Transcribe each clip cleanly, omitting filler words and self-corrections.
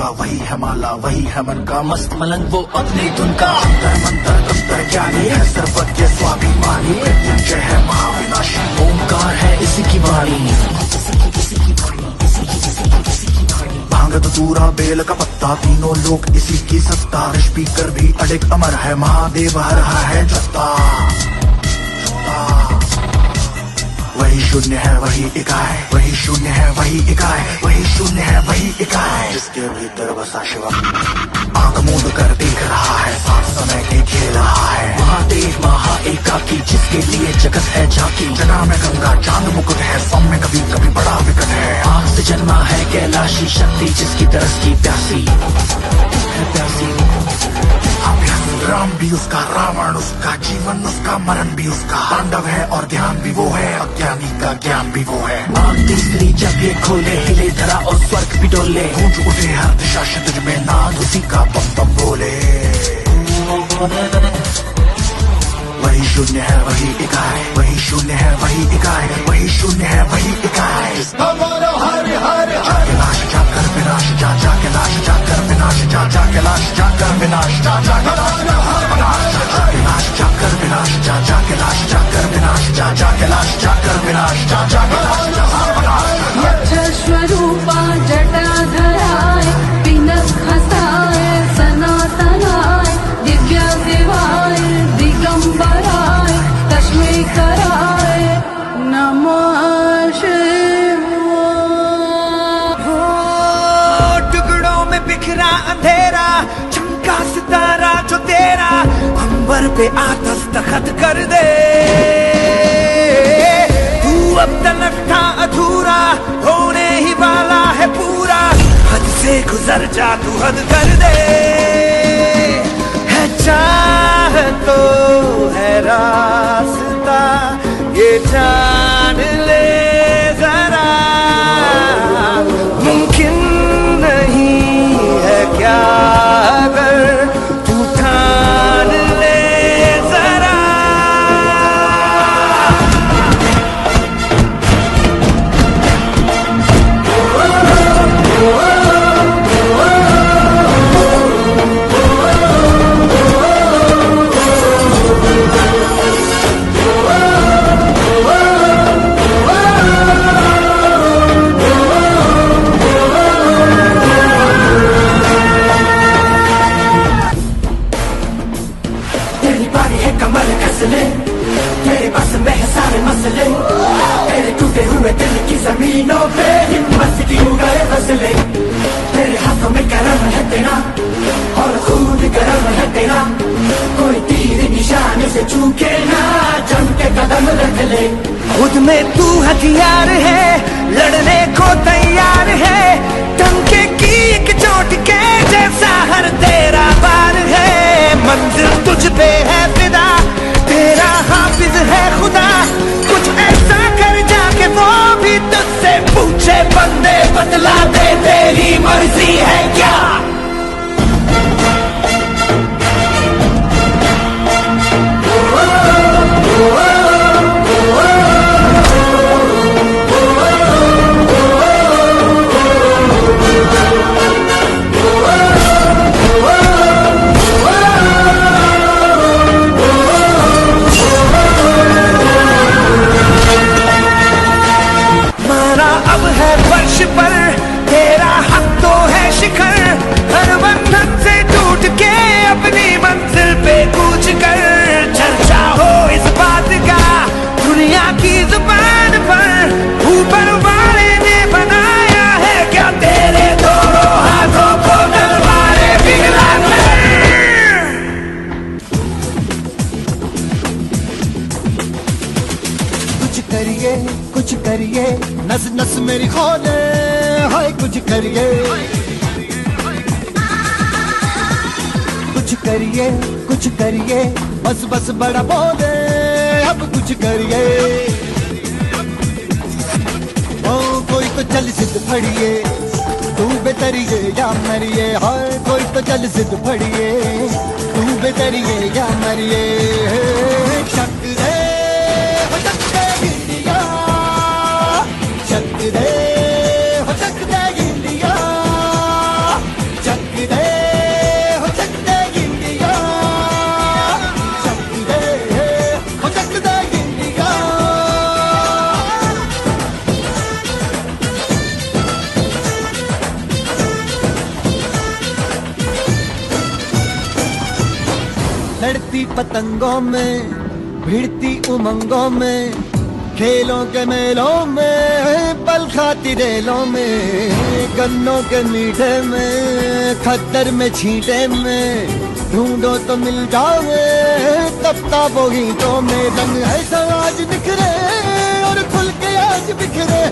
का, वही है माला वही है मन का, मस्त मलंग वो अपनी धुन का। अंतर मंतर अंतर ज्ञानी है सर्वज्ञ स्वाभिमानी, मृत्युंजय है महाविनाशी, ओंकार है इसी की वाणी। भांग धतूरा बेल का पत्ता, तीनों लोग इसी की सत्ता, स्पीकर भी अडिग अमर है, महादेव हर रहा है जत्ता। वही शून्य है वही इकाई, वही शून्य है वही इकाई, वही शून्य है वही इकाई, जिसके भीतर बसा शिव आंख मूंद कर देख रहा है, साथ समय के खेल रहा है। महादेव महा एकाकी, जिसके लिए जगत है झांकी, जना में गंगा चांद मुकुट है, सौम्य कभी कभी बड़ा विकट है। आग से जन्मा है कैलाशी, शक्ति जिसकी तरस की प्यासी है प्यासी। राम भी उसका, रावण उसका, जीवन उसका, मरण भी उसका, तांडव है और ध्यान भी वो है, अज्ञानी का ज्ञान भी वो है। आग तीसरी जब ये खोले, हिले धरा और स्वर्ग भी डोले, गूंज उठे हर दिशा क्षितिज में, नाद उसी का बम बम बोले। वही शून्य है वही इकाई, वही शून्य है वही इकाई, वही शून्य है वही इकाई। कैलाश जाकर विनाश जा, जा कैलाश जाकर विनाश जा, जा कैलाश जाकर विनाश जा, जा कैलाश जाकर विनाश जा, जा कैलाश जाकर विनाश जा, जा कैलाश जाकर विनाश जा, जा यक्ष स्वरूपा जटाधराय, पिनक हसाय सनातनाय, दिव्य देवाय दिगंबराय, तस्मै कराय नमः शिवाय। टुकड़ों में बिखरा अंधेरा, चमका सितारा जो तेरा, अंबर पे आ दस्तखत कर दे। तू अब तलक था अधूरा, होने ही वाला है पूरा, हद से गुजर जा तू हद कर दे। है चाह तो है रास्ता, ये जान ले जरा, मुमकिन नहीं है क्या अगर तू ठान ले जरा। तेरी बारी है कमर कसले, तेरे बस में है सारे मसले, तेरे टूटे हुए दिल की जमीनों पे हिम्मत की उगाए फसले। तेरे हाथों में करम है तेरा और खून गरम है तेरा, कोई तीर निशाने से चूके ना, जम के कदम रख ले। खुद में तू हथियार है, लड़ने को तैयार है, टंके की एक चोट के जैसा हर तेरा बार है। मंजिल तुझ पे है फिदा, तेरा हाफिज है खुदा, कुछ ऐसा कर जाके वो भी तुझसे पूछे, बंदे बतला दे तेरी मर्जी है क्या। अब है फर्श पर तेरा हक तो है शिखर, हर बंधन से टूट के अपनी मंजिल पे कूच कर। चर्चा हो इस बात का दुनिया की जुबान पर, ऊपर वाले ने बनाया है क्या तेरे दोनों हाथों को तलवारें पिघला कर। कुछ करिए नस नस मेरी खोले, हाय कुछ करिए, कुछ करिए, बस बस बड़ा बोले, अब कुछ करिए। ओ कोई तो चल सिद्ध फड़िए, तू बेतरिए या मरिए, हाय कोई तो चल सिद्ध फड़िए, तू बेतरिए या मरिए। शक दे लड़ती पतंगों में, भिड़ती उमंगों में, खेलों के मेलों में, पल खाती रेलों में, गन्नों के मीठे में, खद्दर में छींटे में, ढूंढो तो मिल जाओगे तब वो गीतों में। रंग है आज निखरे और खुल के आज बिखरे,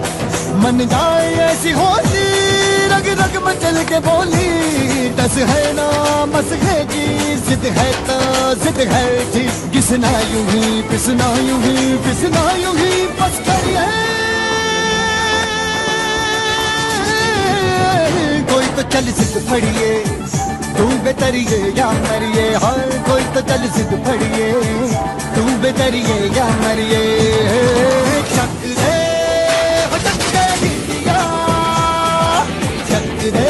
मन जाए ऐसी होली रग रग मचल के बोली। टस है ना मस है जी, जिद है तो जिद है जी, घिसना यूं ही पिसना यूं ही पिसना यूं ही बस करिए। कोई तो चल जिद फड़िए, तू बेतरिए या मरिए, हर कोई तो चल जिद फड़िए, तू बेतरिए या मरिए। चक दे हो चक दे दिया, चक दे